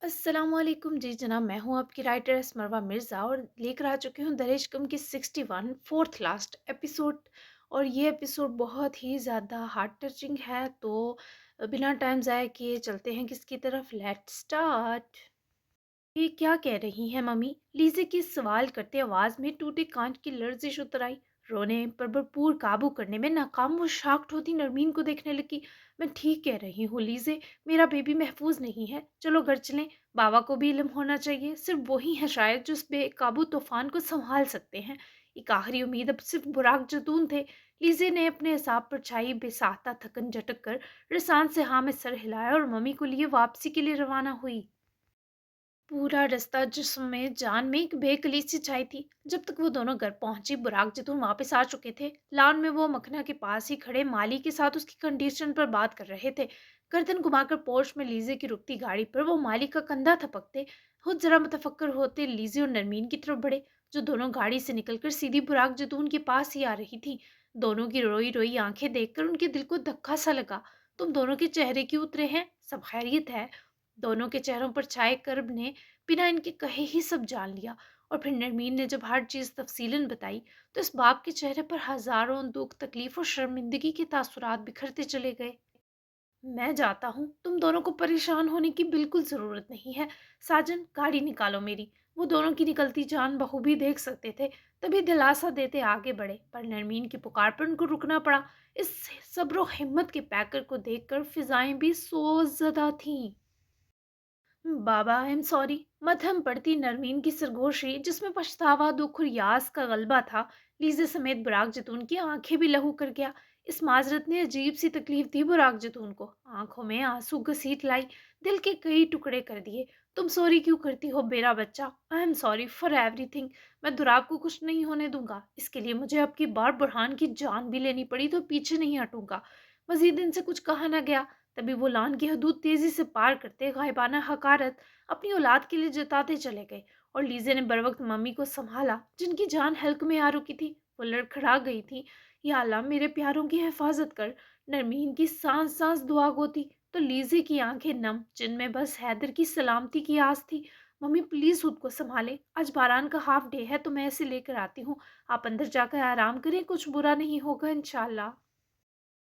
अस्सलाम वालेकुम जी जनाब, मैं हूँ आपकी राइटर असमरवा मिर्ज़ा और लेकर आ चुकी हूँ दरिश कम की 61 फोर्थ लास्ट एपिसोड। और ये एपिसोड बहुत ही ज़्यादा हार्ट टचिंग है, तो बिना टाइम ज़ाया किए चलते हैं किसकी तरफ। Let's start. ये क्या कह रही हैं मम्मी? लीज़े की सवाल करते आवाज में टूटे कांच की लर्जिश उतर आई। रोने पर भरपूर काबू करने में नाकाम वो शाक्ट होती नरमीन को देखने लगी। मैं ठीक कह रही हूँ लीज़े, मेरा बेबी महफूज नहीं है, चलो घर चलें। बाबा को भी इल्म होना चाहिए, सिर्फ वही है शायद जो उस बेकाबू तूफान को संभाल सकते हैं। एक आखिरी उम्मीद अब सिर्फ बुराक जतून थे। लीज़े ने अपने असाब पर छाई बेसाख्ता थकन झटक कर रसान से हाँ में सर हिलाया और मम्मी को लिए वापसी के लिए रवाना हुई। पूरा रास्ता जिस्म में जान में एक बेकली सी छाई थी। जब तक वो दोनों घर पहुंची बुराक जतून वापस आ चुके थे। लान में वो मखना के पास ही खड़े माली के साथ उसकी कंडीशन पर बात कर रहे थे। गर्दन घुमाकर पोर्च में लीजे की रुकती गाड़ी पर वो माली का कंधा थपकते खुद जरा मुतफक्कर होते लीजे और नरमीन की तरफ बढ़े, जो दोनों गाड़ी से निकलकर सीधी बुराक जतून के पास ही आ रही थी। दोनों की रोई रोई आंखें देखकर उनके दिल को धक्का सा लगा। तुम दोनों के चेहरे क्यों उतरे हैं? सब खैरियत है? दोनों के चेहरों पर छाए कर्ब ने बिना इनके कहे ही सब जान लिया। और फिर नरमीन ने जब हर चीज़ तफसीलन बताई, तो इस बाप के चेहरे पर हजारों दुख, तकलीफ और शर्मिंदगी के तासुरात बिखरते चले गए। मैं जाता हूँ, तुम दोनों को परेशान होने की बिल्कुल ज़रूरत नहीं है। साजन, गाड़ी निकालो मेरी। वो दोनों की निकलती जान बखूबी देख सकते थे, तभी दिलासा देते आगे बढ़े, पर नरमीन की पुकार पर उनको रुकना पड़ा। इस सब्र और हिम्मत के पैकर को देखकर फिजाएं भी सोज़दा थीं। बाबा आई एम सॉरी। मध्यम पड़ती नरमीन की सरगोशी, जिसमें पछतावा, दुख और यास का गलबा था, लीजे समेत बुराक जतून की आंखें भी लहू कर गया। इस माजरत ने अजीब सी तकलीफ दी बुराक जतून को। आंखों में आंसू घसीट लाई, दिल के कई टुकड़े कर दिए। तुम सॉरी क्यों करती हो मेरा बच्चा? I am sorry for everything. मैं दुराब को कुछ नहीं होने दूंगा। इसके लिए मुझे आपकी बार बुरहान की जान भी लेनी पड़ी तो पीछे नहीं हटूंगा। मजीद इनसे कुछ कहा न गया। तभी वो लान की हदूद तेजी से पार करते गायबाना हकारत अपनी औलाद के लिए जताते चले गए। और लीजे ने बरवक्त मम्मी को संभाला, जिनकी जान हल्क में आ रुकी थी। वो लड़खड़ा गई थी। या अल्लाह, मेरे प्यारों की हिफाजत कर। नरमीन की सांस सांस दुआ गोती तो लीजे की आंखें नम, जिनमें बस हैदर की सलामती की आस थी। मम्मी प्लीज खुद को संभाले, आज बारान का हाफ डे है तो मैं इसे लेकर आती हूँ। आप अंदर जाकर आराम करें, कुछ बुरा नहीं होगा इंशाल्लाह।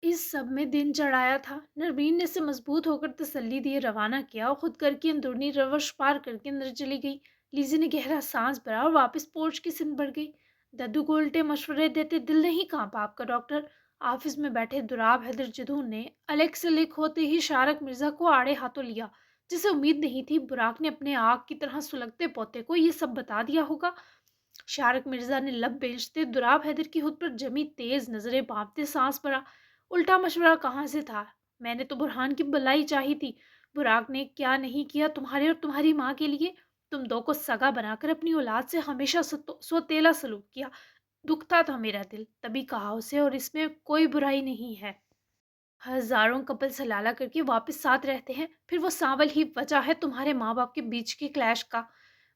इस सब में दिन चढ़ाया था। नरमीन ने इसे मजबूत होकर तसल्ली दिए रवाना किया और खुद घर की अंदरूनी रवश पार करके अंदर चली गई। लीजी ने गहरा सांस भरा और वापस पोर्च की सिम बढ़ गई। दद्दू को उल्टे मशवरे देते दिल नहीं कांपा आपका डॉक्टर? ऑफिस में बैठे दुराब हैदर जदून ने अलेक से लिख होते ही शारक मिर्जा को आड़े हाथों लिया। जिसे उम्मीद नहीं थी बुराक ने अपने आग की तरह सुलगते पोते को ये सब बता दिया होगा। शारक मिर्जा ने लब बेचते दुराब हैदर की हुद पर जमी तेज नजरें भांपते सांस भरा। उल्टा मशवरा कहाँ से था? मैंने तो बुरहान की भलाई चाही थी। बुराक ने क्या नहीं किया तुम्हारे और तुम्हारी माँ के लिए। तुम दो को सगा बनाकर अपनी औलाद से हमेशा सोतेला सलूक किया। दुखता था मेरा दिल, तभी कहा उसे, और इसमें कोई बुराई नहीं है। हजारों कपल सलाला करके वापस साथ रहते हैं, फिर वो सांवल ही वजह है तुम्हारे माँ बाप के बीच के क्लैश का।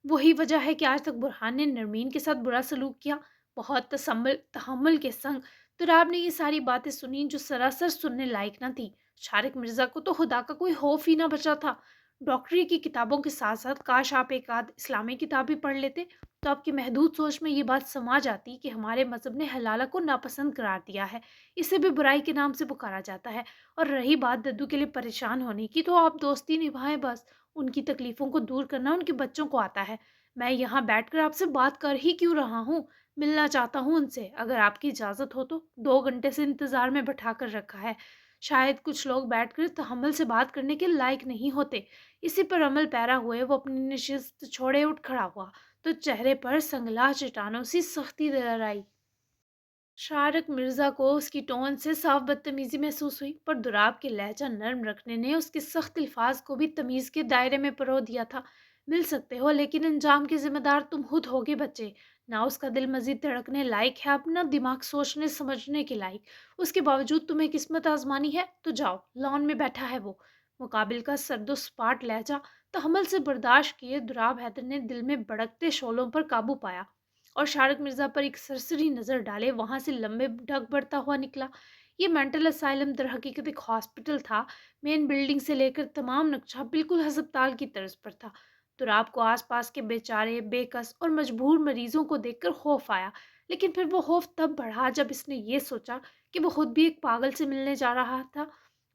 वही वजह है कि आज तक बुरहान ने नरमीन के साथ बुरा सलूक किया। बहुत तसम्मुल तहम्मुल के संग तुराब ने ये सारी बातें सुनी, जो सरासर सुनने लायक न थी। शारिक मिर्जा को तो खुदा का कोई खौफ ही ना बचा था। डॉक्टरी की किताबों के साथ साथ काश आप एक आध इस्लामी किताब भी पढ़ लेते, तो आपकी महदूद सोच में ये बात समा जाती कि हमारे मजहब ने हलाला को नापसंद करार दिया है। इसे भी बुराई के नाम से पुकारा जाता है। और रही बात दद्दू के लिए परेशान होने की, तो आप दोस्ती निभाएं बस। उनकी तकलीफों को दूर करना उनके बच्चों को आता है। मैं यहाँ बैठकर आपसे बात कर ही क्यों रहा हूँ? मिलना चाहता हूँ उनसे, अगर आपकी इजाज़त हो तो। 2 घंटे से इंतज़ार में बैठा कर रखा है। शायद कुछ लोग बैठकर तहम्मुल से बात करने के लायक नहीं होते। इसी पर अमल पैरा हुए वो अपनी नशिस्त छोड़े उठ खड़ा हुआ, तो चेहरे पर संगला चट्टानों सी सख्ती नजर आई। शारक मिर्जा को उसकी टोन से साफ बदतमीजी महसूस हुई, पर दुराब के लहजा नर्म रखने ने उसके सख्त अल्फाज को भी तमीज के दायरे में परो दिया था। मिल सकते हो, लेकिन अंजाम के जिम्मेदार तुम खुद होगे बच्चे। ना उसका दिल मजीद धड़कने लायक है, अपना दिमाग सोचने समझने के लायक। उसके बावजूद तुम्हें किस्मत आजमानी है तो जाओ, लॉन में बैठा है वो। मुकाबिल का सर्दो सपाट लहजा तहमल से बर्दाश्त किए दुराब हैदर ने दिल में भड़कते शोलों पर काबू पाया और शारक मिर्जा पर एक सरसरी नजर डाले वहां से लंबे ढक बढ़ता हुआ निकला। یہ मेंटल असाइलम در حقیقت ایک ہاسپٹل تھا۔ مین بلڈنگ سے لے کر تمام نقشہ بالکل ہسپتال کی طرز پر تھا۔ تراب کو آس پاس کے بیچارے، بے کس اور مجبور مریضوں کو دیکھ کر خوف آیا، لیکن پھر وہ خوف تب بڑھا جب اس نے یہ سوچا کہ وہ خود بھی ایک پاگل سے ملنے جا رہا تھا۔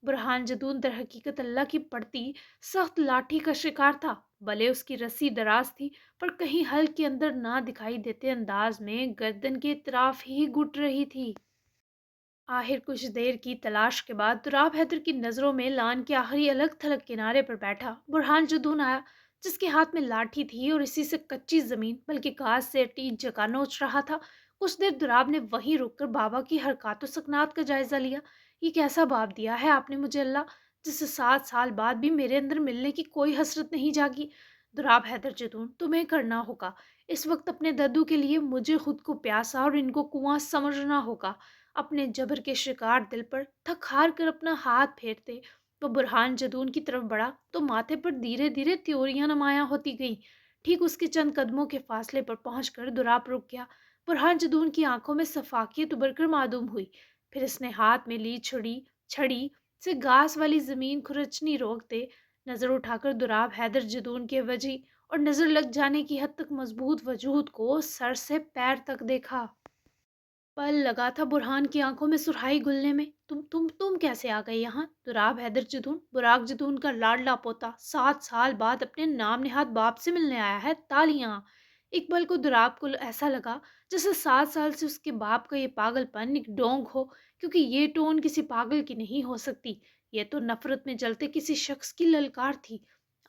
برہان جدون در حقیقت اللہ کی پڑتی سخت لاٹھی کا شکار تھا۔ بھلے اس کی رسی دراز تھی، پر کہیں حل کے اندر نہ دکھائی دیتے انداز میں گردن کے اطراف ہی گٹ رہی تھی۔ آخر کچھ دیر کی تلاش کے بعد تراب حیدر کی نظروں میں لان کے آخری الگ تھلگ کنارے پر بیٹھا برہان جدون آیا، جس کے ہاتھ میں لاٹھی تھی اور اسی سے کچی زمین بلکہ گھاس سے ٹیچ جگہ نوچ رہا تھا۔ کچھ دیر دراب نے وہیں رک کر بابا کی حرکات و سکنات کا جائزہ لیا۔ یہ کیسا باب دیا ہے آپ نے مجھے اللہ، جس سے 7 سال بعد بھی میرے اندر ملنے کی کوئی حسرت نہیں جاگی؟ دراب حیدر جدون، تمہیں کرنا ہوگا اس وقت اپنے ددو کے لیے مجھے خود کو پیاسا اور ان کو کنواں سمجھنا ہوگا۔ اپنے جبر کے شکار دل پر تھک ہار کر اپنا ہاتھ پھیرتے وہ برہان جدون کی طرف بڑھا تو ماتھے پر دھیرے دھیرے تیوریاں نمایاں ہوتی گئیں۔ ٹھیک اس کے چند قدموں کے فاصلے پر پہنچ کر دراپ رک گیا۔ برہان جدون کی آنکھوں میں صفاقیت ابھر کر معدوم ہوئی۔ پھر اس نے ہاتھ میں لی چھڑی سے گھاس والی زمین کھرچنی روکتے نظر اٹھا کر دراب حیدر جدون کے وجہ اور نظر لگ جانے کی حد تک مضبوط وجود کو سر سے پیر تک دیکھا۔ پل لگا تھا برہان کی آنکھوں میں سرخائی گلنے میں۔ تم کیسے آ گئے یہاں؟ دراب حیدر جدون، براق جدون کا لاڈلا پوتا، 7 سال بعد اپنے نام نہاد باپ سے ملنے آیا ہے۔ تالیاں! اقبال کو دراب کو ایسا لگا جیسے 7 سال سے اس کے باپ کا یہ پاگل پن ایک ڈونگ ہو، کیونکہ یہ ٹون کسی پاگل کی نہیں ہو سکتی۔ یہ تو نفرت میں جلتے کسی شخص کی للکار تھی۔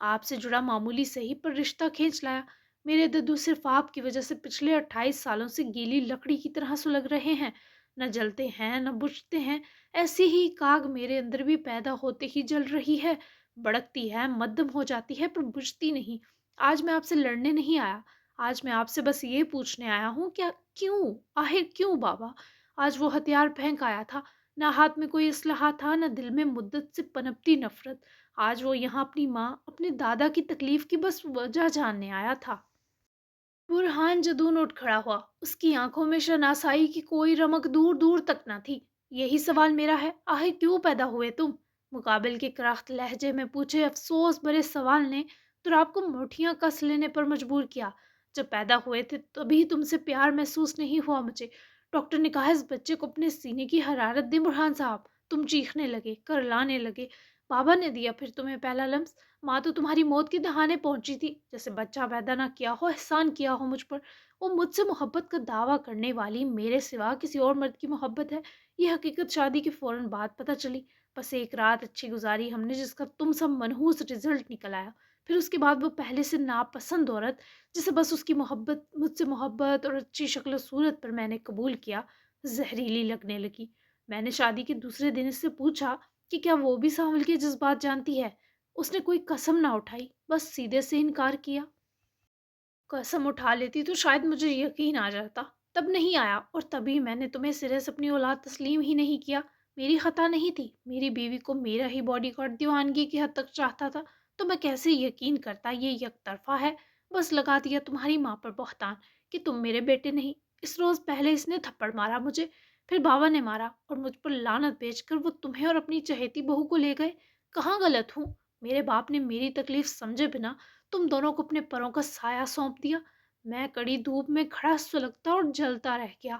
آپ سے جڑا معمولی صحیح پر رشتہ کھینچ لایا۔ میرے ددو صرف آپ کی وجہ سے پچھلے 28 سالوں سے گیلی لکڑی کی طرح سلگ رہے ہیں، نہ جلتے ہیں نہ بجھتے ہیں۔ ایسی ہی کاگ میرے اندر بھی پیدا ہوتے ہی جل رہی ہے، بڑکتی ہے، مدھم ہو جاتی ہے، پر بجھتی نہیں۔ آج میں آپ سے لڑنے نہیں آیا، آج میں آپ سے بس یہ پوچھنے آیا ہوں کیا کیوں، آخر کیوں بابا؟ آج وہ ہتھیار پھینک آیا تھا، نہ ہاتھ میں کوئی اسلحہ تھا، نہ دل میں مدت سے پنپتی نفرت۔ آج وہ یہاں اپنی ماں، اپنے دادا کی تکلیف کی بس وجہ جاننے آیا تھا۔ برہان جدون اٹھ کھڑا ہوا۔ اس کی آنکھوں میں شناسائی کی کوئی رمق دور دور تک نہ تھی۔ یہی سوال میرا ہے، آخر کیوں پیدا ہوئے تم؟ مقابل کے کراخت لہجے میں پوچھے افسوس بھرے سوال نے تو آپ کو مٹھیاں کس لینے پر مجبور کیا۔ جب پیدا ہوئے تھے تبھی تم سے پیار محسوس نہیں ہوا مجھے۔ ڈاکٹر نے کہا اس بچے کو اپنے سینے کی حرارت دیں برہان صاحب۔ تم چیخنے لگے، کرلانے لگے۔ بابا نے دیا پھر تمہیں پہلا لمس۔ ماں تو تمہاری موت کی دہانے پہنچی تھی، جیسے بچہ پیدا نہ کیا ہو، احسان کیا ہو مجھ پر۔ وہ مجھ سے محبت کا دعویٰ کرنے والی میرے سوا کسی اور مرد کی محبت ہے، یہ حقیقت شادی کے فوراً بعد پتہ چلی۔ بس ایک رات اچھی گزاری ہم نے جس کا تم سب منحوس رزلٹ نکل آیا، پھر اس کے بعد وہ پہلے سے ناپسند عورت جسے بس اس کی محبت، مجھ سے محبت اور اچھی شکل و صورت پر میں نے قبول کیا، زہریلی لگنے لگی۔ میں نے شادی کے دوسرے دن اس سے پوچھا کہ کیا وہ بھی سانول کے جذبات جانتی ہے؟ اس نے کوئی قسم نہ اٹھائی، بس سیدھے سے انکار کیا۔ قسم اٹھا لیتی تو شاید مجھے یقین آ جاتا، تب نہیں آیا، اور تبھی میں نے تمہیں سرے سے اپنی اولاد تسلیم ہی نہیں کیا۔ میری خطا نہیں تھی، میری بیوی کو میرا ہی باڈی گارڈ دیوانگی کی حد تک چاہتا تھا، تو میں کیسے یقین کرتا یہ یک طرفہ ہے؟ بس لگا دیا تمہاری ماں پر بہتان کہ تم میرے بیٹے نہیں۔ اس روز پہلے اس نے تھپڑ مارا مجھے، پھر بابا نے مارا، اور مجھ پر لعنت بیچ کر وہ تمہیں اور اپنی چہیتی بہو کو لے گئے۔ کہاں غلط ہوں؟ میرے باپ نے میری تکلیف سمجھے بنا تم دونوں کو اپنے پروں کا سایہ سونپ دیا۔ میں کڑی دھوپ میں کھڑا سلگتا اور جلتا رہ گیا۔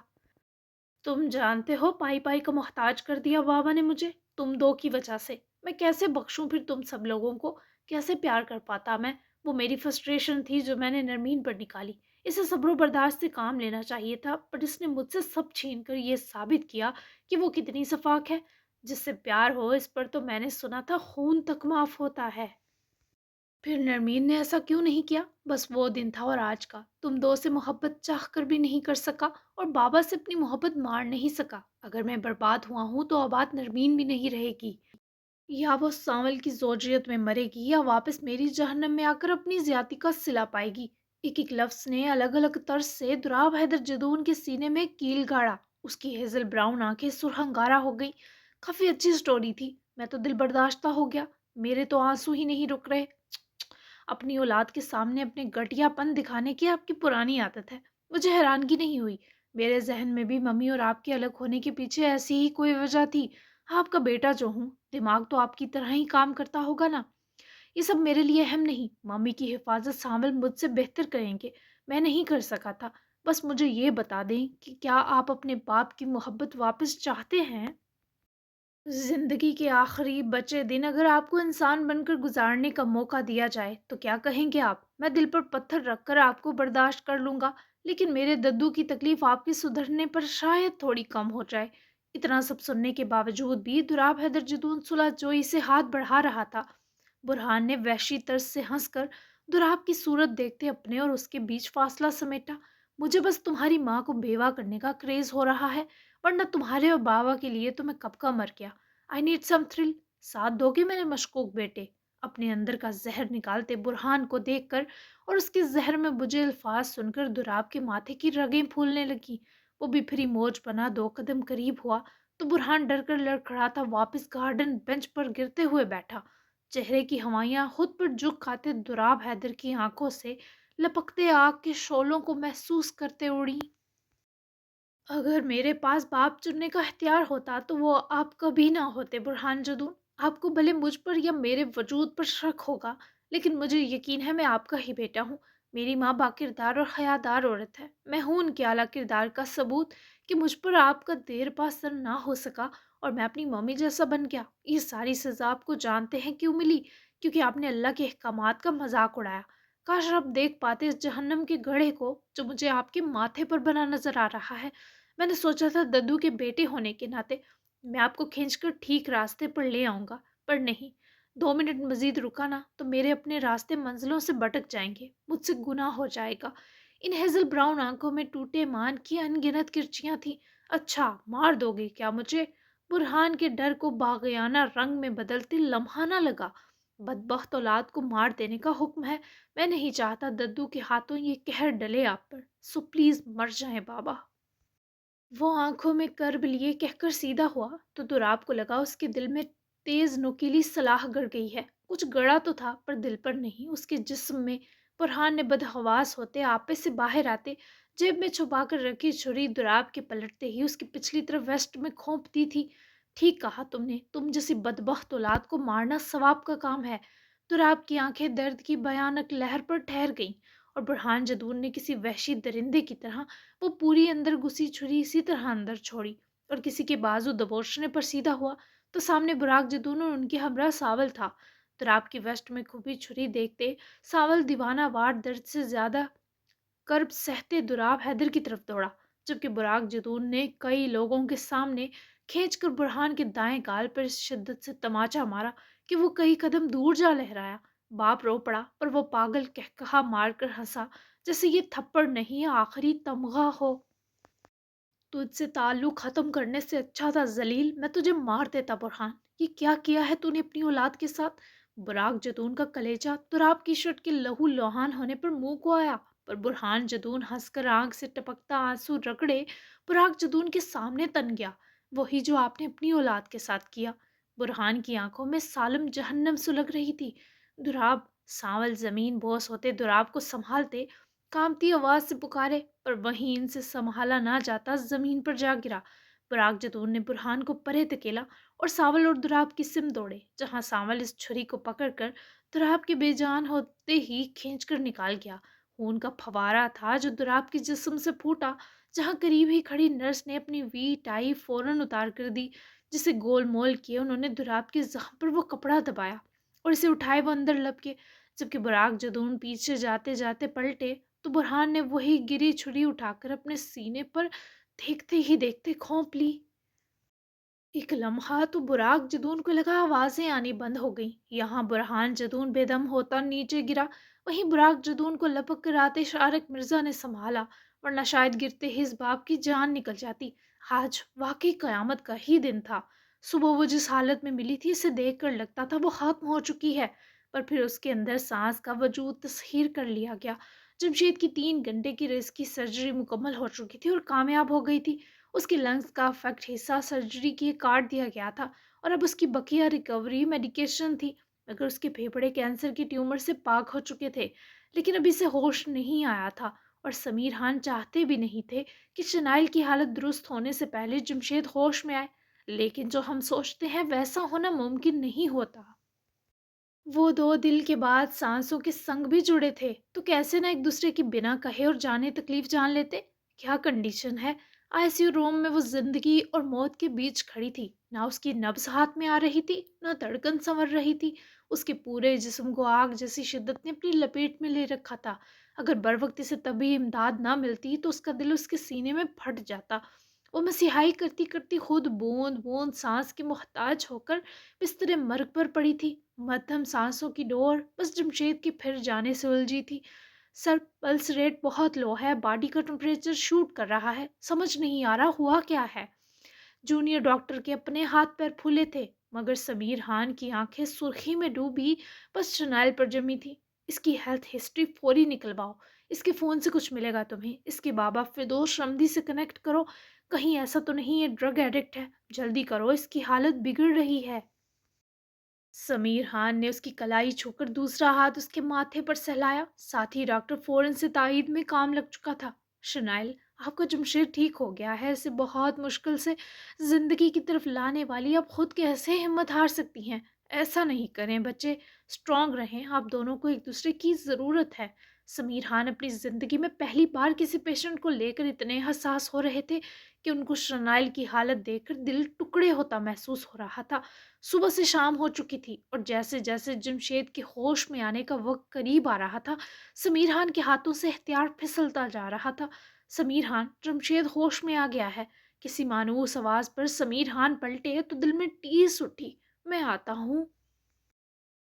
تم جانتے ہو پائی پائی کا محتاج کر دیا بابا نے مجھے، تم دو کی وجہ سے۔ میں کیسے بخشوں پھر تم سب لوگوں کو؟ کیسے پیار کر پاتا میں؟ وہ میری فرسٹریشن تھی جو میں نے نرمین پر نکالی۔ اسے صبر و برداشت سے کام لینا چاہیے تھا، پر اس نے مجھ سے سب چھین کر یہ ثابت کیا کہ وہ کتنی شفاق ہے۔ جس سے پیار ہو اس پر تو میں نے سنا تھا خون تک معاف ہوتا ہے۔ پھر نرمین نے ایسا کیوں نہیں کیا؟ بس وہ دن تھا اور آج کا۔ تم دو سے محبت چاہ کر بھی نہیں کر سکا، اور بابا سے اپنی محبت مار نہیں سکا۔ اگر میں برباد ہوا ہوں تو آباد نرمین بھی نہیں رہے گی۔ یا وہ سانول کی زوجیت میں مرے گی، یا واپس میری جہنم میں آ کر اپنی زیادتی کا صلہ پائے گی۔ ایک ایک لفظ نے الگ الگ طرز سے دراب حیدر جدون کے سینے میں کیل گاڑا۔ اس کی ہیزل براؤن آنکھیں سرخ انگارہ ہو گئی۔ کافی اچھی سٹوری تھی، میں تو دل برداشتہ ہو گیا، میرے تو آنسو ہی نہیں رک رہے۔ اپنی اولاد کے سامنے اپنے گٹیا پن دکھانے کی آپ کی پرانی عادت ہے۔ مجھے حیرانگی نہیں ہوئی मेरे ज़हन में भी मम्मी और आपके अलग होने के पीछे ऐसी ही कोई वजह थी। आपका बेटा जो हूँ, दिमाग तो आपकी तरह ही काम करता होगा ना। ये सब मेरे लिए अहम नहीं, मम्मी की हिफाजत सावल मुझसे बेहतर करेंगे। मैं नहीं कर सका था। बस मुझे ये बता दें कि क्या आप अपने बाप की मोहब्बत वापस चाहते हैं? जिंदगी के आखिरी बचे दिन अगर आपको इंसान बनकर गुजारने का मौका दिया जाए तो क्या कहेंगे आप? मैं दिल पर पत्थर रखकर आपको बर्दाश्त कर लूंगा, लेकिन मेरे दद्दू की तकलीफ आपके सुधरने पर शायद थोड़ी कम हो जाए। इतना सब सुनने के बावजूद भी दुराब हैदर जदून सुलह जोई से हाथ बढ़ा रहा था। बुरहान ने वहशी तर्ज से हंसकर दुराब की सूरत देखते अपने और उसके बीच फासला समेटा। मुझे बस तुम्हारी माँ को बेवा करने का क्रेज हो रहा है, वरना तुम्हारे और बाबा के लिए तो मैं कब का मर गया। I need some thrill. साथ दोगे मेरे मशकूक बेटे? अपने अंदर का जहर निकालते बुरहान को देखकर और उसके जहर में बुझे अल्फाज सुनकर दुराब के माथे की रगें फूलने लगी। वो बिफरी मोज बना 2 कदम करीब हुआ तो बुरहान डर कर लड़खड़ाता वापस गार्डन बेंच पर गिरते हुए बैठा। चेहरे की हवाइयां खुद पर झुक खाते दुराब हैदर की आंखों से लपकते आग के शोलों को महसूस करते उड़ी। अगर मेरे पास बाप चुनने का इख्तियार होता तो वो आप कभी ना होते बुरहान जदून। आपको भले मुझ पर या मेरे वजूद पर शक होगा, लेकिन मुझे यकीन है मैं आपका ही बेटा हूँ। मेरी माँ बाकिरदार और हयादार औरत है, मैं हूँ उनके आला किरदार का सबूत कि मुझ पर आपका देर पा असर ना हो सका और मैं अपनी मम्मी जैसा बन गया। ये सारी सजा आपको जानते हैं क्यों मिली? क्योंकि आपने अल्लाह के अहकामात का मजाक उड़ाया। काश आप देख पाते इस जहन्नम के गड्ढे को जो मुझे आपके माथे पर बना नजर आ रहा है। मैंने सोचा था दद्दू के बेटे होने के नाते मैं आपको खींचकर ठीक रास्ते पर ले आऊंगा, पर नहीं। 2 मिनट मजीद रुका ना तो मेरे अपने रास्ते मंजिलों से भटक जाएंगे, मुझसे गुनाह हो जाएगा। इन हेजल ब्राउन आंखों में टूटे मान की अनगिनत किरचियां थी। अच्छा, मार दोगे क्या मुझे? बुरहान के डर को बागियाना रंग में बदलते लम्हा ना लगा। बदबख्त औलाद को मार देने का हुक्म है। मैं नहीं चाहता दद्दू के हाथों ये कहर डले आप पर, सो प्लीज मर जाएं बाबा। वो आंखों में कर्ब लिए कहकर सीधा हुआ तो दुराब को लगा उसके दिल में तेज नुकीली सलाह गड़ गई है। कुछ गड़ा तो था पर दिल पर नहीं, उसके जिस्म में। फरहान ने बदहवास होते आपे से बाहर आते जेब में छुपा कर रखी छुरी दुराब के पलटते ही उसकी पिछली तरफ वेस्ट में खोप दी थी। ठीक कहा तुमने, तुम जैसी बदबख्त औलाद को मारना सवाब का काम है। दुराब की आंखें दर्द की भयानक लहर पर ठहर गईं और बुरहान जदून ने किसी वहशी दरिंदे की तरह वो पूरी अंदर घुसी छुरी इसी तरह अंदर छोड़ी और किसी के बाजू दबोचने पर सीधा हुआ तो सामने बुराक जदून और उनके हमरा सावल था। तराब की वेस्ट में खुपी छुरी देखते सावल दीवाना वार दर्द से ज्यादा कर्ब सहते दुराब हैदर की तरफ दौड़ा, जबकि बुराक जदून ने कई लोगों के सामने खींचकर बुरहान के दाएं गाल पर इस शिद्दत से तमाचा मारा कि वो कई कदम दूर जा लहराया। बाप रो पड़ा पर वो पागल कहकहा मारकर हंसा जैसे ये थप्पड़ नहीं आखिरी तमगा हो। तुझसे ताल्लुक खत्म करने से अच्छा था जलील, मैं तुझे मार देता बुरहान। ये क्या किया है तूने अपनी औलाद के साथ? बुराक जदून का कलेजा तुराब की शर्ट के लहू लोहान होने पर मुंह को आया, पर बुरहान जदून हंसकर आंख से टपकता आंसू रगड़े बुराक जदून के सामने तन गया। वही जो आपने अपनी औलाद के साथ किया। बुरहान की आंखों में सालम जहन्नम सुलग रही थी। दुराब सांवल जमीन बोस होते दुराब को संभालते कांपती आवाज से पुकारे, पर वहीं इनसे संभाला ना जाता जमीन पर जा गिरा। पराग जतून ने बुरहान को परे धकेला और सावल और दुराब की सिम दौड़े, जहां सावल इस छुरी को पकड़कर दुराब के बेजान होते ही खींचकर निकाल गया। खून का फवारा था जो दुराब के जिस्म से फूटा, जहां करीब ही खड़ी नर्स ने अपनी वी टाई फौरन उतार कर दी, जिसे गोल मोल किए उन्होंने दुराब के जख्म पर वो कपड़ा दबाया और इसे उठाए वो अंदर लपके। जबकि बुराक जदून पीछे जाते जाते पलटे तो बुरहान ने वही गिरी छुरी उठाकर अपने सीने पर देखते ही देखते घोंप ली। एक लम्हा तो बुराक जदून को लगा आवाजें आनी बंद हो गईं। यहाँ बुरहान जदून बेदम होता नीचे गिरा, वहीं बुराक जदून को लपक कर आते शारक मिर्जा ने संभाला, वरना शायद गिरते ही इस बाप की जान निकल जाती। आज वाकई कयामत का ही दिन था। सुबह वो जिस हालत में मिली थी इसे देख कर लगता था वो खत्म हो चुकी है, पर फिर उसके अंदर सांस का वजूद तस्खीर कर लिया गया। जमशेद की 3 घंटे की रेस की सर्जरी मुकम्मल हो चुकी थी और कामयाब हो गई थी। उसके लंग्स का अफेक्ट हिस्सा सर्जरी के काट दिया गया था और अब उसकी बकिया रिकवरी मेडिकेशन थी। मगर उसके फेफड़े कैंसर की ट्यूमर से पाक हो चुके थे, लेकिन अभी से होश नहीं आया था اور سمیر خان چاہتے بھی نہیں تھے کہ شنائل کی حالت درست ہونے سے پہلے جمشید ہوش میں آئے، لیکن جو ہم سوچتے ہیں ویسا ہونا ممکن نہیں ہوتا۔ وہ دو دل کے بعد سانسوں کے سنگ بھی جڑے تھے، تو کیسے نہ ایک دوسرے کی بنا کہے اور جانے تکلیف جان لیتے؟ کیا کنڈیشن ہے! آئی سی یو روم میں وہ زندگی اور موت کے بیچ کھڑی تھی، نہ اس کی نبض ہاتھ میں آ رہی تھی، نہ دھڑکن سنور رہی تھی۔ اس کے پورے جسم کو آگ جیسی شدت نے اپنی لپیٹ میں لے رکھا تھا۔ اگر بروقت اسے طبی امداد نہ ملتی تو اس کا دل اس کے سینے میں پھٹ جاتا۔ وہ مسیحائی کرتی کرتی خود بوند بوند سانس کی محتاج ہو کر بستر مرگ پر پڑی تھی۔ مدھم سانسوں کی ڈور بس جمشید کے پھر جانے سے الجھی تھی۔ سر پلس ریٹ بہت لو ہے، باڈی کا ٹمپریچر شوٹ کر رہا ہے، سمجھ نہیں آ رہا ہوا کیا ہے۔ جونیئر ڈاکٹر کے اپنے ہاتھ پیر پھولے تھے، مگر سمیر خان کی آنکھیں سرخی میں ڈوبی بس شنائل پر جمی تھی۔ اس کی ہیلتھ ہسٹری فوری نکلواؤ، اس کے فون سے کچھ ملے گا تمہیں، اس کے بابا فردوس رمدی سے کنیکٹ کرو، کہیں ایسا تو نہیں یہ ڈرگ ایڈکٹ ہے، جلدی کرو، اس کی حالت بگڑ رہی ہے۔ سمیر خان نے اس کی کلائی چھو کر دوسرا ہاتھ اس کے ماتھے پر سہلایا، ساتھ ہی ڈاکٹر فورن سے تائید میں کام لگ چکا تھا۔ شنائل، آپ کا جمشید ٹھیک ہو گیا ہے، اسے بہت مشکل سے زندگی کی طرف لانے والی آپ خود کیسے ہمت ہار سکتی ہیں؟ ایسا نہیں کریں بچے، اسٹرانگ رہیں، آپ دونوں کو ایک دوسرے کی ضرورت ہے۔ سمیر خان اپنی زندگی میں پہلی بار کسی پیشنٹ کو لے کر اتنے حساس ہو رہے تھے کہ ان کو شنائل کی حالت دیکھ کر دل ٹکڑے ہوتا محسوس ہو رہا تھا۔ صبح سے شام ہو چکی تھی اور جیسے جیسے جمشید کے ہوش میں آنے کا وقت قریب آ رہا تھا، سمیر خان کے ہاتھوں سے اختیار پھسلتا جا رہا تھا۔ سمیر خان، جمشید ہوش میں آ گیا ہے۔ کسی مانوس آواز پر سمیر خان پلٹے تو دل میں ٹیس اٹھی۔ میں آتا ہوں۔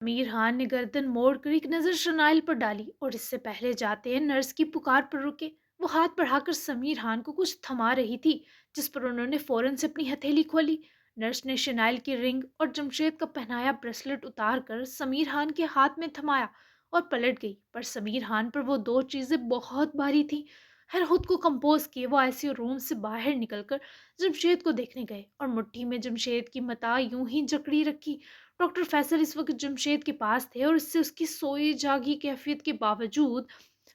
امیر خان نے گردن موڑ کر ایک نظر شنائل پر ڈالی اور اس سے پہلے جاتے نرس کی پکار پر رکے۔ وہ ہاتھ بڑھا کر سمیر خان کو کچھ تھما رہی تھی، جس پر انہوں نے فوراً سے اپنی ہتھیلی کھولی۔ نرس نے شنائل کی رنگ اور جمشید کا پہنایا بریسلٹ اتار کر سمیر خان کے ہاتھ میں تھمایا اور پلٹ گئی، پر سمیر خان پر وہ دو چیزیں بہت بھاری تھیں۔ ہر خود کو کمپوز کیے وہ آئی سی یو روم سے باہر نکل کر جمشید کو دیکھنے گئے اور مٹھی میں جمشید کی متاع یوں ہی جکڑی رکھی۔ ڈاکٹر فیصل اس وقت جمشید کے پاس تھے اور اس سے اس کی سوئی جاگی کیفیت کے باوجود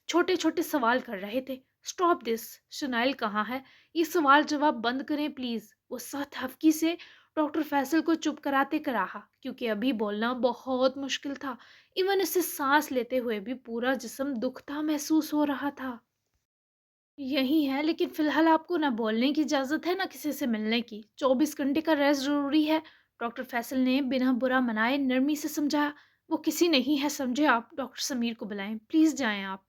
چھوٹے چھوٹے سوال کر رہے تھے۔ Stop this! شنائل کہاں ہے؟ یہ سوال جواب بند کریں پلیز۔ وہ سخت ہفکی سے ڈاکٹر فیصل کو چپ کراتے کراہا، کیونکہ ابھی بولنا بہت مشکل تھا۔ ایون اسے سانس لیتے ہوئے بھی پورا جسم دکھتا محسوس ہو رہا تھا۔ یہی ہے، لیکن فی الحال آپ کو نہ بولنے کی اجازت ہے نہ کسی سے ملنے کی۔ 24 گھنٹے کا ریسٹ ضروری ہے، ڈاکٹر فیصل نے بنا برا منائے نرمی سے سمجھایا۔ وہ کسی نہیں ہے سمجھے آپ، ڈاکٹر سمیر کو بلائیں، پلیز جائیں آپ۔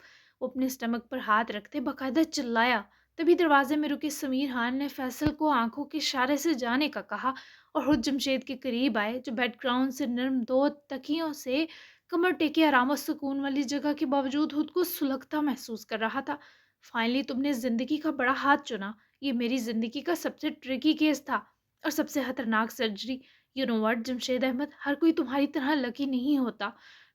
وہ اپنے اسٹمک پر ہاتھ رکھتے باقاعدہ چلایا۔ تبھی دروازے میں رکے سمیر خان نے فیصل کو آنکھوں کے اشارے سے جانے کا کہا اور خود جمشید کے قریب آئے، جو بیڈ گراؤنڈ سے نرم دو تکیوں سے کمر ٹیکے آرام و سکون والی جگہ کے باوجود خود کو سلگتا محسوس کر رہا تھا۔ فائنلی تم نے زندگی کا بڑا ہاتھ چنا۔ یہ میری زندگی کا سب سے ٹرکی کیس تھا اور سب سے خطرناک سرجری۔ You know what Jamshed Ahmed, ہر کوئی تمہاری طرح لکی نہیں ہوتا۔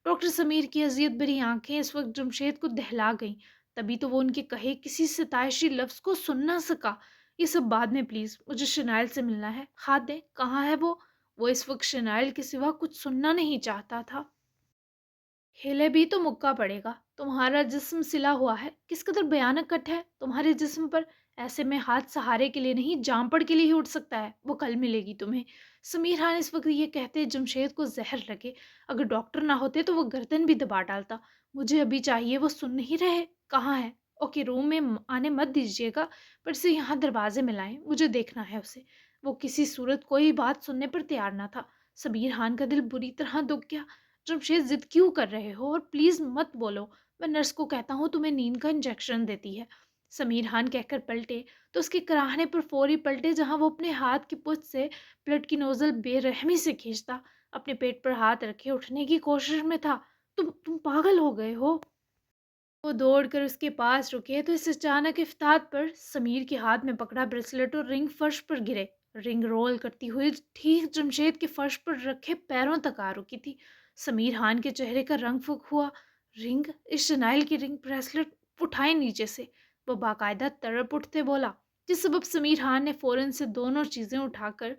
ڈاکٹر سمیر کی اذیت بھری آنکھیں اس وقت جمشید کو دہلا گئیں، تبھی تو وہ ان کے کہے کسی ستائشی لفظ کو سن نہ سکا۔ یہ سب بعد میں پلیز، مجھے شنائل سے ملنا ہے۔ ہاتھ دیں، کہاں ہے وہ؟ وہ اس وقت شنائل کے سوا کچھ سننا نہیں چاہتا تھا۔ ہلے بھی تو مکہ پڑے گا، تمہارا جسم سلا ہوا ہے، کس قدر بھیانک کٹ ہے تمہارے جسم پر، ایسے میں ہاتھ سہارے کے لیے نہیں جامپڑ کے لیے ہی اٹھ سکتا ہے، وہ کل ملے گی تمہیں۔ سمیر خان اس وقت یہ کہتے جمشید کو زہر لگے، اگر ڈاکٹر نہ ہوتے تو وہ گردن بھی دبا ڈالتا۔ مجھے ابھی چاہیے، وہ سن نہیں رہے، کہاں ہے؟ اوکے، روم میں آنے مت دیجیے گا، پر اسے یہاں دروازے میں لائیں، مجھے دیکھنا ہے اسے۔ وہ کسی صورت کوئی بات سننے پر تیار نہ تھا۔ سمیر خان کا دل بری طرح دکھ گیا۔ جمشید ضد کیوں کر رہے ہو؟ اور پلیز مت بولو، میں نرس کو کہتا ہوں تمہیں نیند کا انجیکشن دیتی ہے۔ سمیر خان کہہ کر پلٹے تو اس کے کراہنے پر فوری پلٹے، جہاں وہ اپنے ہاتھ کی پچ سے بلڈ کی نوزل بے رحمی سے کھینچتا، اپنے پیٹ پر ہاتھ رکھے اٹھنے کی کوشش میں تھا۔ تم پاگل ہو گئے ہو؟ وہ دوڑ کر اس کے پاس رکے تو اس اچانک افتاد پر سمیر کے ہاتھ میں پکڑا بریسلٹ اور رنگ فرش پر گرے۔ رنگ رول کرتی ہوئی ٹھیک جمشید کے فرش پر رکھے پیروں تک آ رکی تھی۔ سمیر خان کے چہرے کا رنگ پھک ہوا۔ رنگ؟ اس شنائل کی رنگ؟ بریسلٹ اٹھائے نیچے سے، وہ باقاعدہ تڑپ اٹھتے بولا، جس سبب سمیر خان نے فوراً سے دونوں چیزیں اٹھا کر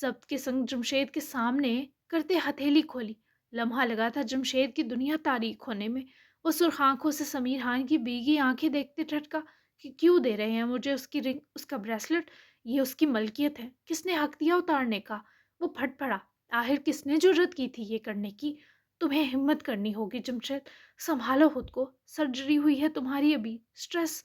ضبط کے سنگ جمشید کے سامنے کرتے ہتھیلی کھولی۔ لمحہ لگا تھا جمشید کی دنیا تاریک ہونے میں۔ वो सुर्ख आँखों से समीर खान की भीगी आँखें देखते ठटका कि क्यों दे रहे हैं मुझे उसकी रिंग, उसका ब्रेसलेट? ये उसकी मलकियत है, किसने हक दिया उतारने का? वो फट पड़ा। आखिर किसने जुर्रत की थी ये करने की? तुम्हें हिम्मत करनी होगी जमशेद, संभालो खुद को, सर्जरी हुई है तुम्हारी अभी, स्ट्रेस।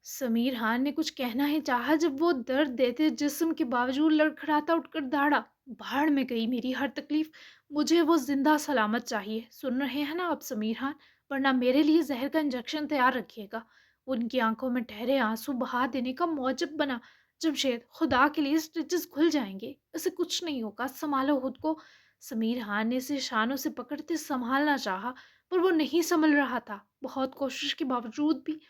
समीर खान ने कुछ कहना ही चाहा जब वो दर्द देते जिस्म के बावजूद लड़खड़ाता उठकर दहाड़ा। भाड़ में गई मेरी हर तकलीफ, मुझे वो जिंदा सलामत चाहिए, सुन रहे हैं ना आप समीर खान? वरना मेरे लिए जहर का इंजेक्शन तैयार रखिएगा। उनकी आंखों में ठहरे आंसू बहा देने का मौजब बना। जमशेद, खुदा के लिए स्टिचेस खुल जाएंगे, ऐसे कुछ नहीं होगा, संभालो खुद को। समीर खान ने इसे शानों से पकड़ते संभालना चाहा, पर वो नहीं संभल रहा था। बहुत कोशिश के बावजूद भी।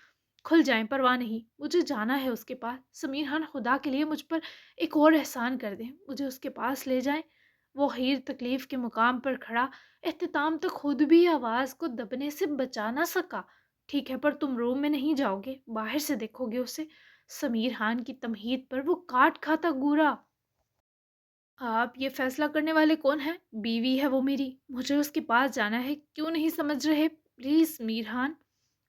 खुल जाएं, परवाह नहीं, मुझे जाना है उसके पास। समीर खान, खुदा के लिए मुझ पर एक और एहसान कर दें, मुझे उसके पास ले जाएं। वो हीर तकलीफ के मुकाम पर खड़ा एहतिताम तो खुद भी आवाज़ को दबने से बचा ना सका। ठीक है, पर तुम रूम में नहीं जाओगे, बाहर से देखोगे उसे। समीर खान की तमहीद पर वो काट खाता घूरा। आप ये फैसला करने वाले कौन हैं? बीवी है वो मेरी, मुझे उसके पास जाना है, क्यों नहीं समझ रहे? प्लीज मीरहान।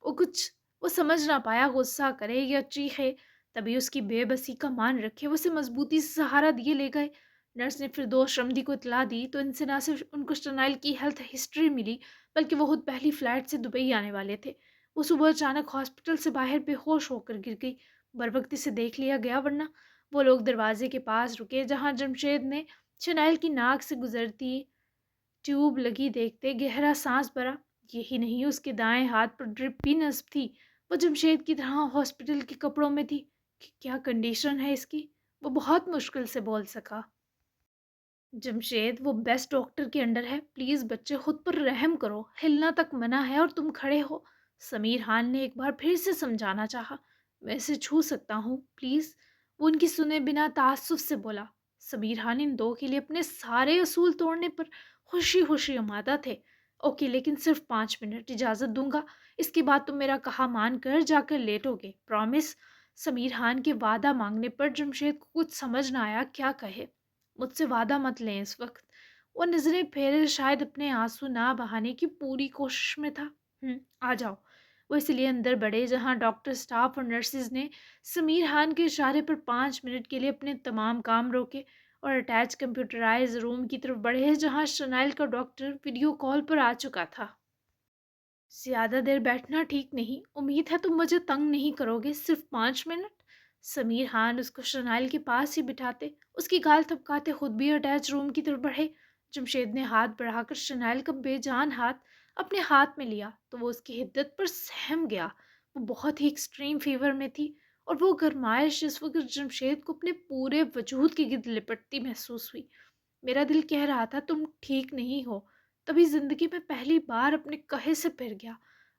वो कुछ वो समझ ना पाया, गुस्सा करे या चीखे। तभी उसकी बेबसी का मान रखे वो उसे मजबूती से सहारा दिए ले गए। नर्स ने फिर दोस्त रमदी को इतला दी तो इनसे ना सिर्फ उनको स्टनाइल की हेल्थ हिस्ट्री मिली, बल्कि वो खुद पहली फ्लाइट से दुबई आने वाले थे। वो सुबह अचानक हॉस्पिटल से बाहर बेहोश होकर गिर गई। बरवक्ती से देख लिया गया, वरना। वो लोग दरवाजे के पास रुके जहां जमशेद ने शनाइल की नाक से गुजरती ट्यूब लगी देखते गहरा सांस भरा। यही नहीं, उसके दाएं हाथ पर ड्रिप भी नस्ब थी। वो जमशेद की तरह हॉस्पिटल के कपड़ों में थी। कि क्या कंडीशन है इसकी? वो बहुत मुश्किल से बोल सका। जमशेद, वो बेस्ट डॉक्टर के अंडर है, प्लीज बच्चे खुद पर रहम करो, हिलना तक मना है और तुम खड़े हो। समीर खान ने एक बार फिर से समझाना चाहा। मैं इसे छू सकता हूँ प्लीज? वो उनकी सुने बिना तासुफ से बोला। समीर खान इन दो के लिए अपने सारे असूल तोड़ने पर खुशी खुशी आमादा थे। ओके, लेकिन सिर्फ 5 मिनट इजाजत दूंगा, इसके बाद तुम मेरा कहा मान कर जाकर लेटोगे, प्रॉमिस? समीर खान के वादा मांगने पर जमशेद को कुछ समझ ना आया क्या कहे। मुझसे वादा मत लें इस वक्त। वो नजरें फेरे, शायद अपने आंसू ना बहाने की पूरी कोशिश में था। आ जाओ। वो इसलिए अंदर बढ़े जहां डॉक्टर, स्टाफ और नर्सिस ने समीर खान के इशारे पर 5 मिनट के लिए अपने तमाम काम रोके और अटैच कंप्यूटराइज रूम की तरफ बढ़े जहां शनाइल का डॉक्टर वीडियो कॉल पर आ चुका था। ज्यादा देर बैठना ठीक नहीं, उम्मीद है तुम मुझे तंग नहीं करोगे, सिर्फ 5 मिनट। समीर खान उसको शनाइल के पास ही बिठाते, उसकी गाल थपकाते खुद भी अटैच रूम की तरफ बढ़े। जमशेद ने हाथ बढ़ाकर शनाइल का बेजान हाथ अपने हाथ में लिया तो वो उसकी हिद्दत पर सहम गया। वो बहुत ही एक्सट्रीम फीवर में थी और वो गरमाइश इस वक्त जमशेद को अपने पूरे वजूद की गिद लिपटती महसूस हुई। मेरा दिल कह रहा था तुम ठीक नहीं हो। तभी जिंदगी में पहली बार अपने कहे से फिर गया।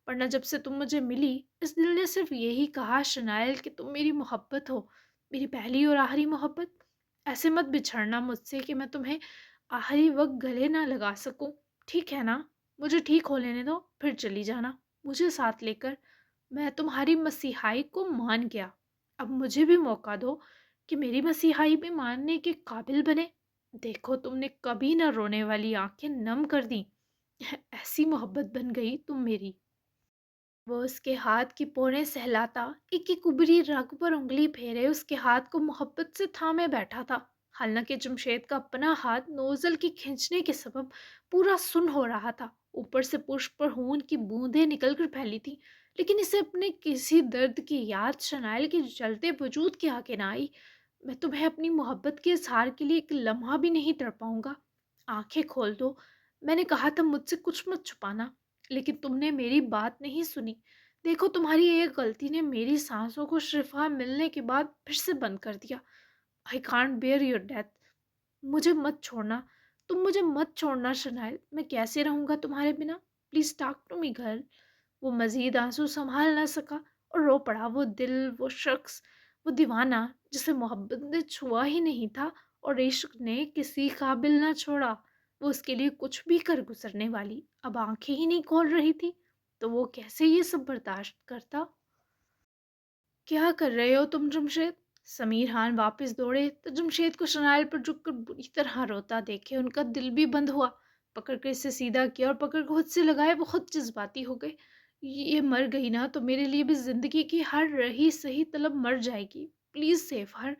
वरना जब से तुम मुझे मिली, इस दिल ने सिर्फ यही कहा शनाइल कि तुम मेरी मोहब्बत हो, मेरी पहली और आखिरी मोहब्बत। ऐसे मत बिछड़ना मुझसे कि मैं तुम्हें आखिरी वक्त गले ना लगा सकूं। ठीक है ना? मुझे ठीक हो लेने दो, फिर चली जाना मुझे साथ लेकर। मैं तुम्हारी मसीहाई को मान गया, अब मुझे भी मौका दो कि मेरी मसीहाई भी मानने के काबिल बने। देखो, तुमने कभी ना रोने वाली आंखें नम कर दी। ऐसी मोहब्बत बन गई तुम मेरी। वो उसके हाथ की पोरें सहलाता, एक एक उभरी रग पर उंगली फेरे उसके हाथ को मोहब्बत से थामे बैठा था। हालांकि जमशेद का अपना हाथ नोजल के खींचने के सबब पूरा सुन हो रहा था। ऊपर से पुष्प पर खून की बूंदें निकलकर फैली थी, लेकिन इसे अपने किसी दर्द की याद शनाइल के जलते वजूद के आगे ना आई। मैं तुम्हें अपनी मोहब्बत के इजहार के लिए एक लम्हा भी नहीं तड़पाऊंगा। आंखें खोल दो। मैंने कहा था मुझसे कुछ मत छुपाना, लेकिन तुमने मेरी बात नहीं सुनी। देखो, तुम्हारी एक गलती ने मेरी सांसों को शिफा मिलने के बाद फिर से बंद कर दिया। I can't bear your death. मुझे मत छोड़ना, तुम मुझे मत छोड़ना शनाइल, मैं कैसे रहूंगा तुम्हारे बिना? Please talk to me girl. वो मजीद आंसू संभाल ना सका और रो पड़ा। वो दिल, वो शख्स, वो दीवाना जिसे मोहब्बत ने छुआ ही नहीं था और इश्क ने किसी काबिल ना छोड़ा। वो उसके लिए कुछ भी कर गुजरने वाली अब आंखें ही नहीं खोल रही थी, तो वो कैसे ये सब बर्दाश्त करता? क्या कर रहे हो तुम जमशेद? समीर खान वापस दौड़े तो जमशेद को शनाइल पर झुककर बुरी तरह रोता देखे उनका दिल भी बंद हुआ। پکڑ کے اسے سیدھا کیا اور پکڑ کے خود سے لگائے، بہت جذباتی ہو گئے۔ یہ مر گئی نا تو میرے لیے بھی زندگی کی ہر رہی صحیح طلب مر جائے گی، please save her,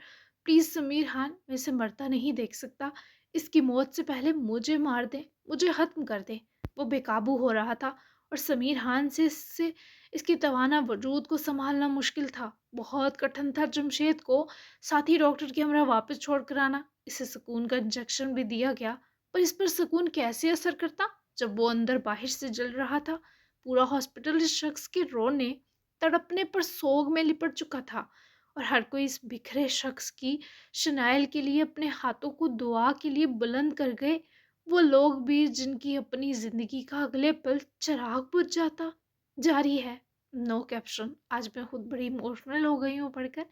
please Sameer Khan, میں اسے مرتا نہیں دیکھ سکتا، اس کی موت سے پہلے مجھے مار دیں، مجھے ختم کر دیں۔ وہ بے قابو ہو رہا تھا اور سمیر خان سے اس کی توانا وجود کو سنبھالنا مشکل تھا، بہت کٹھن تھا جمشید کو ساتھی ڈاکٹر کے ہمراہ واپس چھوڑ کر آنا۔ اسے سکون کا انجیکشن بھی دیا گیا، پر اس پر سکون کیسے اثر کرتا جب وہ اندر باہر سے جل رہا تھا؟ پورا ہاسپٹل اس شخص کے رونے تڑپنے پر سوگ میں لپٹ چکا تھا، اور ہر کوئی اس بکھرے شخص کی شنائل کے لیے اپنے ہاتھوں کو دعا کے لیے بلند کر گئے، وہ لوگ بھی جن کی اپنی زندگی کا اگلے پل چراغ بجھ جاتا جاری ہے۔ نو کیپشن۔ آج میں خود بڑی ایموشنل ہو گئی ہوں پڑھ کر،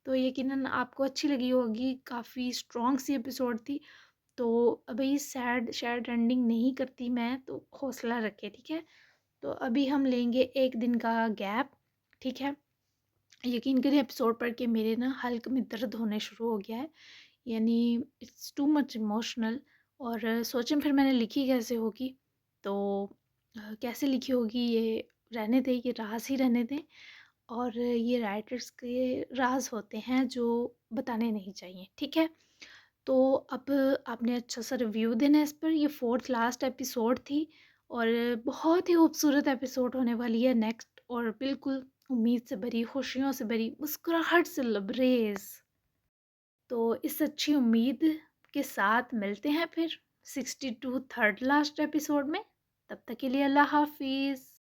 تو یقیناً آپ کو اچھی لگی ہوگی، کافی اسٹرانگ سی ایپیسوڈ تھی۔ تو ابھی سیڈ شیڈ اینڈنگ نہیں کرتی میں، تو حوصلہ رکھے، ٹھیک ہے؟ تو ابھی ہم لیں گے ایک دن کا گیپ، ٹھیک ہے؟ یقین کریں ایپیسوڈ پڑھ کے میرے نا حلق میں درد ہونے شروع ہو گیا ہے، یعنی اٹس ٹو مچ ایموشنل۔ اور سوچیں پھر میں نے لکھی کیسے ہوگی، تو کیسے لکھی ہوگی یہ رہنے دیں، یہ راز ہی رہنے دیں، اور یہ رائٹرس کے راز ہوتے ہیں جو بتانے نہیں چاہیے، ٹھیک ہے؟ تو اب آپ نے اچھا سا ریویو دینا ہے اس پر۔ یہ فورتھ لاسٹ ایپیسوڈ تھی اور بہت ہی خوبصورت ایپیسوڈ ہونے والی ہے نیکسٹ، اور بالکل امید سے بھری، خوشیوں سے بھری، مسکراہٹ سے لبریز۔ تو اس اچھی امید کے ساتھ ملتے ہیں پھر 62 تھرڈ لاسٹ ایپیسوڈ میں، تب تک کے لیے اللہ حافظ۔